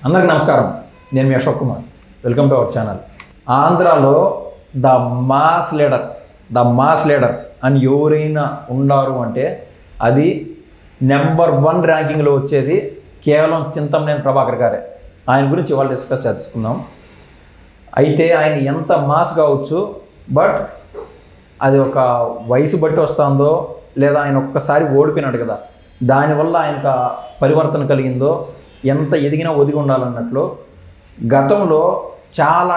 అందరికీ నమస్కారం. నేను మీ Ashok Kumar. Welcome to our channel. ఆంధ్రాలో ద మాస్ లీడర్ అని ఎవరైనా ఉన్నారు అంటే అది నెంబర్ 1 ర్యాంకింగ్లో వచ్చేది కేవలం చింతమనేని ప్రభాకర్ గారే. ఆయన గురించి ఇవాళ డిస్కస్ చేసుకుందాం. అయితే ఆయన ఎంత మాస్ కావచ్చు, బట్ అది ఒక వయసు బట్టి వస్తుందో లేదా ఆయన ఒక్కసారి ఓడిపోయినాడు కదా, దానివల్ల ఆయనకు పరివర్తన కలిగిందో, ఎంత ఎదిగినా ఒదిగి ఉండాలన్నట్లు గతంలో చాలా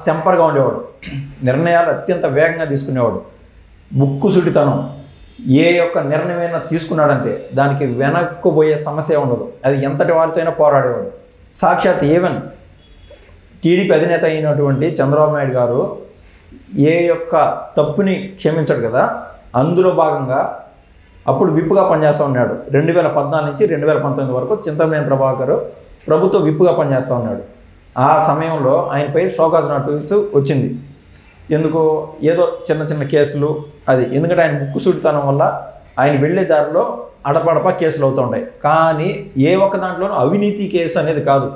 టెంపర్గా ఉండేవాడు. నిర్ణయాలు అత్యంత వేగంగా తీసుకునేవాడు. ముక్కుసూటితనం. ఏ యొక్క నిర్ణయమైనా తీసుకున్నాడంటే దానికి వెనక్కుపోయే సమస్య ఉండదు. అది ఎంతటి వారితో అయినా పోరాడేవాడు. సాక్షాత్ ఈవెన్ టీడీపీ అధినేత అయినటువంటి చంద్రబాబు నాయుడు గారు ఏ యొక్క తప్పుని క్షమించడు కదా, అందులో భాగంగా అప్పుడు విప్పుగా పనిచేస్తూ ఉన్నాడు. 2014 నుంచి 2019 వరకు చింతమనేని ప్రభాకర్ ప్రభుత్వ విప్పుగా పనిచేస్తూ ఉన్నాడు. ఆ సమయంలో ఆయనపై షోకాజ్ నోటీస్ వచ్చింది. ఎందుకు? ఏదో చిన్న కేసులు. అది ఎందుకంటే ఆయన ముక్కుసూటితనం వల్ల ఆయన వెళ్ళే దారిలో అడపడప కేసులు అవుతూ ఉంటాయి. కానీ ఏ ఒక్క దాంట్లోనూ అవినీతి కేసు అనేది కాదు,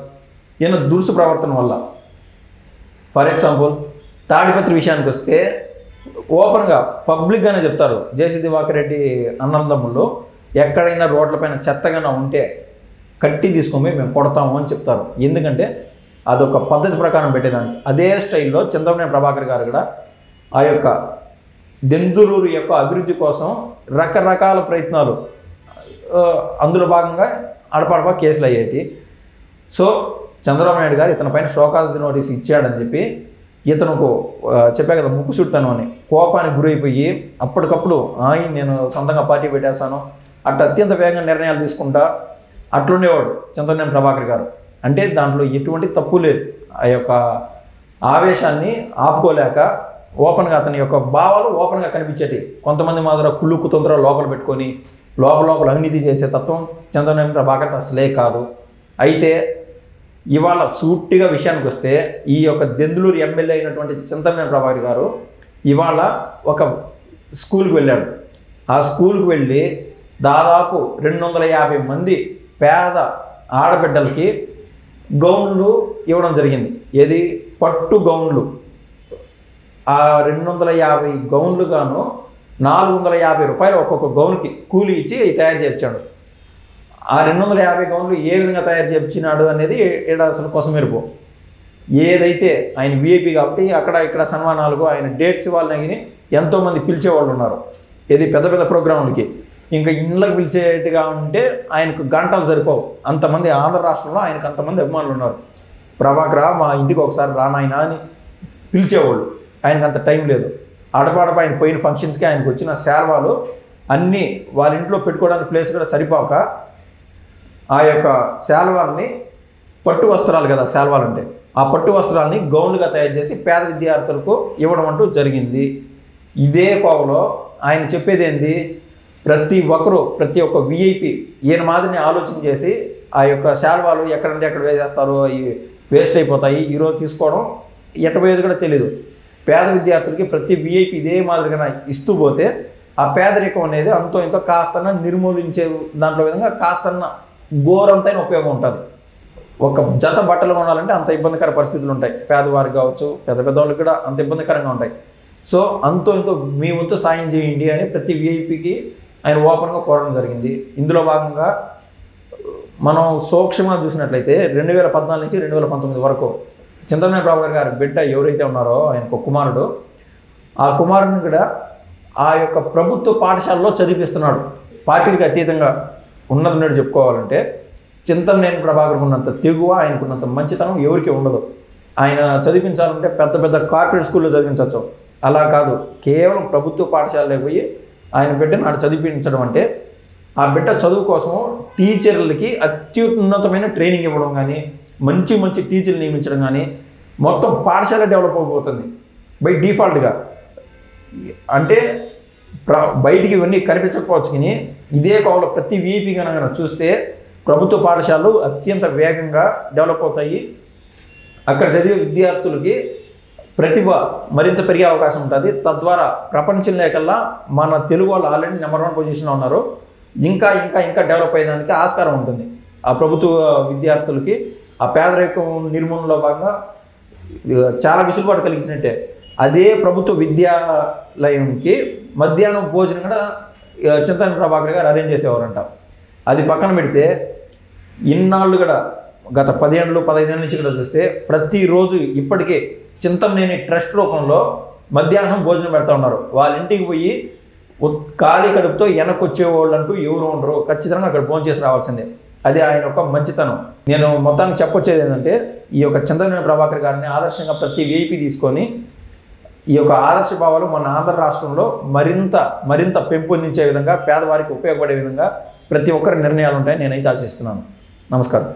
ఈయన దురుసు ప్రవర్తన వల్ల. ఫర్ ఎగ్జాంపుల్ తాడిపత్రి విషయానికి వస్తే ఓపెన్గా పబ్లిక్గానే చెప్తారు, జేసీ దివాకర్ రెడ్డి అన్నదమ్ముళ్ళు ఎక్కడైనా రోడ్లపైన చెత్తగా ఉంటే కట్టి తీసుకొని మేము కొడతాము అని చెప్తారు. ఎందుకంటే అదొక పద్ధతి ప్రకారం పెట్టేదానికి. అదే స్టైల్లో చింతమనేని ప్రభాకర్ గారు కూడా ఆ యొక్క దెందులూరు యొక్క అభివృద్ధి కోసం రకరకాల ప్రయత్నాలు, అందులో భాగంగా అడపడప కేసులు అయ్యేటి. సో చంద్రబాబు నాయుడు గారు ఇతని పైన షోకాజ్ నోటీస్ ఇచ్చాడని చెప్పి ఇతనుకు చెప్పా కదా, ముక్కుసూటితనం అని కోపానికి గురైపోయి అప్పటికప్పుడు నేను సొంతంగా పార్టీ పెట్టేస్తాను అట్లా అత్యంత వేగంగా నిర్ణయాలు తీసుకుంటా అట్లుండేవాడు చింతమనేని ప్రభాకర్ గారు. అంటే దాంట్లో ఎటువంటి తప్పు లేదు. ఆ యొక్క ఆవేశాన్ని ఆపుకోలేక ఓపెన్గా అతని యొక్క భావాలు ఓపెన్గా కనిపించేటి. కొంతమంది మాత్రం కుళ్ళు కుతంత్రాలు లోపల పెట్టుకొని లోపల అవినీతి చేసే తత్వం చింతమనేని ప్రభాకర్ అసలే కాదు. అయితే ఇవాళ సూటిగా విషయానికి వస్తే ఈ యొక్క దెందులూరు ఎమ్మెల్యే అయినటువంటి చింతమనేని ప్రభాకర్ గారు ఇవాళ ఒక స్కూల్కి వెళ్ళాడు. ఆ స్కూల్కి వెళ్ళి దాదాపు 250 మంది పేద ఆడబిడ్డలకి గౌన్లు ఇవ్వడం జరిగింది. ఏది? పట్టు గౌన్లు. ఆ 250 గౌన్లు గాను 450 రూపాయలు ఒక్కొక్క గౌన్కి కూలి ఇచ్చి తయారు చేయించాడు. ఆ 250 గౌన్లు ఏ విధంగా తయారు చేయించినాడు అనేది ఇక్కడ అసలు కొసమెరుపు. ఏదైతే ఆయన విఐపి కాబట్టి అక్కడ ఇక్కడ సన్మానాలకు ఆయన డేట్స్ ఇవ్వాలని ఎంతోమంది పిలిచేవాళ్ళు ఉన్నారు. ఏది? పెద్ద ప్రోగ్రాంలకి. ఇంకా ఇళ్ళకి పిలిచేట్టుగా ఉంటే ఆయనకు గంటలు సరిపోవు. అంతమంది ఆంధ్ర రాష్ట్రంలో ఆయనకు అంతమంది అభిమానులు ఉన్నారు. ప్రభాకర్ మా ఇంటికి ఒకసారి రానాయనా అని పిలిచేవాళ్ళు. ఆయనకు అంత టైం లేదు. అడపాడప ఆయన పోయిన ఫంక్షన్స్కి ఆయనకు వచ్చిన శాల్వాలు అన్నీ వాళ్ళ ఇంట్లో పెట్టుకోవడానికి ప్లేస్ కూడా సరిపోక ఆ యొక్క శాల్వాల్ని, పట్టు వస్త్రాలు కదా శాల్వాలు అంటే, ఆ పట్టు వస్త్రాలని గౌన్లుగా తయారు చేసి పేద విద్యార్థులకు ఇవ్వడం అంటూ జరిగింది. ఇదే కోవలో ఆయన చెప్పేది ఏంది? ప్రతి ఒక్క విఐపి ఈయన మాదిరిని ఆలోచన చేసి ఆ యొక్క శాల్వాలు ఎక్కడంటే ఎక్కడ వేసేస్తారు, వేస్ట్ అయిపోతాయి, ఈరోజు తీసుకోవడం ఎట్టబోయేది కూడా తెలీదు. పేద విద్యార్థులకి ప్రతి విఐపి ఇదే మాదిరిగా ఇస్తూ పోతే ఆ పేదరికం అనేది అంతో ఇంతో కాస్తన్నా నిర్మూలించే దాంట్లో విధంగా కాస్తన్న ఘోరంతైన ఉపయోగం ఉంటుంది. ఒక జత బట్టలు కొనాలంటే అంత ఇబ్బందికర పరిస్థితులు ఉంటాయి. పేదవారికి కావచ్చు, పెద్దవాళ్ళకి కూడా అంత ఇబ్బందికరంగా ఉంటాయి. సో అంతో ఇంతో మీ వంతు సాయం చేయండి అని ప్రతి విఐపికి ఆయన ఓపెన్గా కోరడం జరిగింది. ఇందులో భాగంగా మనం సూక్ష్మంగా చూసినట్లయితే 2014 నుంచి 2019 వరకు చింతమనేని ప్రభాకర్ గారి బిడ్డ ఎవరైతే ఉన్నారో ఆయనకు కుమారుడు, ఆ కుమారుడిని కూడా ఆ యొక్క ప్రభుత్వ పాఠశాలలో చదివిస్తున్నాడు. పార్టీలకు అతీతంగా ఉన్నది చెప్పుకోవాలంటే చింతమనేని ప్రభాకర్ ఉన్నంత తెగువ, ఆయనకున్నంత మంచితనం ఎవరికి ఉండదు. ఆయన చదివించాలంటే పెద్ద కార్పొరేట్ స్కూల్లో చదివించవచ్చు. అలా కాదు, కేవలం ప్రభుత్వ పాఠశాలలో పోయి ఆయన బిడ్డను ఆడ చదివించడం అంటే ఆ బిడ్డ చదువు కోసం టీచర్లకి అత్యున్నతమైన ట్రైనింగ్ ఇవ్వడం కానీ, మంచి టీచర్లు నియమించడం కానీ, మొత్తం పాఠశాల డెవలప్ అయిపోతుంది బై డిఫాల్ట్గా. అంటే బయటికి ఇవన్నీ కనిపించకపోవచ్చు, కానీ ఇదే కోవలో ప్రతి వీపీ కనుక చూస్తే ప్రభుత్వ పాఠశాలలు అత్యంత వేగంగా డెవలప్ అవుతాయి. అక్కడ చదివే విద్యార్థులకి ప్రతిభ మరింత పెరిగే అవకాశం ఉంటుంది. తద్వారా ప్రపంచంలోకల్లా మన తెలుగు వాళ్ళు ఆల్రెడీ నెంబర్ 1 పొజిషన్లో ఉన్నారు. ఇంకా డెవలప్ అయ్యేదానికి ఆస్కారం ఉంటుంది. ఆ ప్రభుత్వ విద్యార్థులకి ఆ పేదరికం నిర్మూలనలో భాగంగా చాలా విసులుబాటు కలిగించినట్టే. అదే ప్రభుత్వ విద్యాలయంకి మధ్యాహ్నం భోజనం కూడా చింతమనేని ప్రభాకర్ గారు అరేంజ్ చేసేవారంట. అది పక్కన పెడితే ఇన్నాళ్ళు కూడా గత 10 ఏళ్ళు 15 ఏళ్ళ నుంచి కూడా చూస్తే ప్రతిరోజు ఇప్పటికే చింతమనేని ట్రస్ట్ రూపంలో మధ్యాహ్నం భోజనం పెడతా ఉన్నారు. వాళ్ళ ఇంటికి పోయి ఖాళీ కడుపుతో వెనక్కి వచ్చేవాళ్ళు అంటూ ఎవరు ఉండరు, ఖచ్చితంగా అక్కడ భోజనం చేసి రావాల్సిందే. అది ఆయన ఒక మంచితనం. నేను మొత్తానికి చెప్పొచ్చేది ఏంటంటే ఈ యొక్క చింతమనేని ప్రభాకర్ గారిని ఆదర్శంగా ప్రతి వీఐపీ తీసుకొని ఈ యొక్క ఆదర్శ భావాలు మన ఆంధ్ర రాష్ట్రంలో మరింత పెంపొందించే విధంగా, పేదవారికి ఉపయోగపడే విధంగా ప్రతి ఒక్కరి నిర్ణయాలు ఉంటాయని నేనైతే ఆశిస్తున్నాను. నమస్కారం.